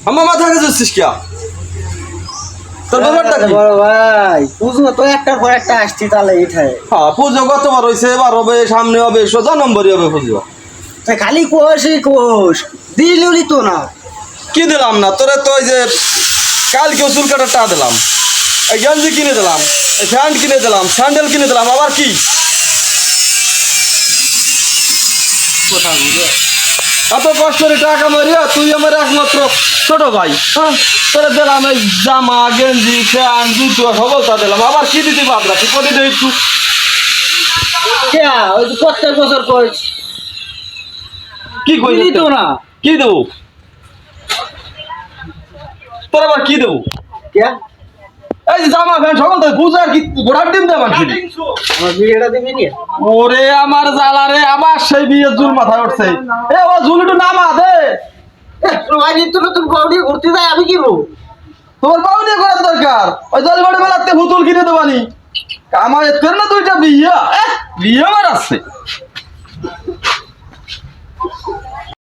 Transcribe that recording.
আমার মাথা গেছিস কিয়া তোর ব্যাপারটা কি বড় ভাই পুজো তো একটার পর একটা আসছি তাহলে এটাই হ্যাঁ পুজো কতবার হয়েছে এবার হবে সামনে হবে ১৬ নম্বরই হবে পুজো খালি কোষই কোষ দিলই তো না কি দিলাম না তোরে তো ওই যে কালকেও চুল কাটার টাকা দিলাম এই গেঞ্জি কিনে দিলাম এই প্যান্ট কিনে দিলাম স্যান্ডেল কিনে দিলাম আবার কি এত কষ্ট করে টাকা মারিয়া তুই আমার একমাত্র ছোট ভাই হ্যাঁ তোরে দিলাম এই জামা গেঞ্জি প্যান্ট জুতো সবলটা দিলাম আবার কি দিতে পারলা তুই করে দে একটু ওই যে প্রত্যেক বছর কোষ কি কই দিত না কি দেবো তোর আবার কি দেবো কে এই যে জামা প্যান্ট সকল তো বুঝ আর কি গোড়ার ডিম দেবার কি আমার বিয়েটা দিবি নি ওরে আমার জ্বালা রে আবার সেই বিয়ের জুল মাথায় উঠছে এ ও জুল একটু নামা দে ভাই তো নতুন বউডি ঘুরতে যাই আমি কি বউ তোমার বাবু নিয়ে করার দরকার ওই জলবাড়ি মেলাতে হুতুল কিনে দেবানি আমার এর না দুইটা বিয়ে বিয়ে আমার আসছে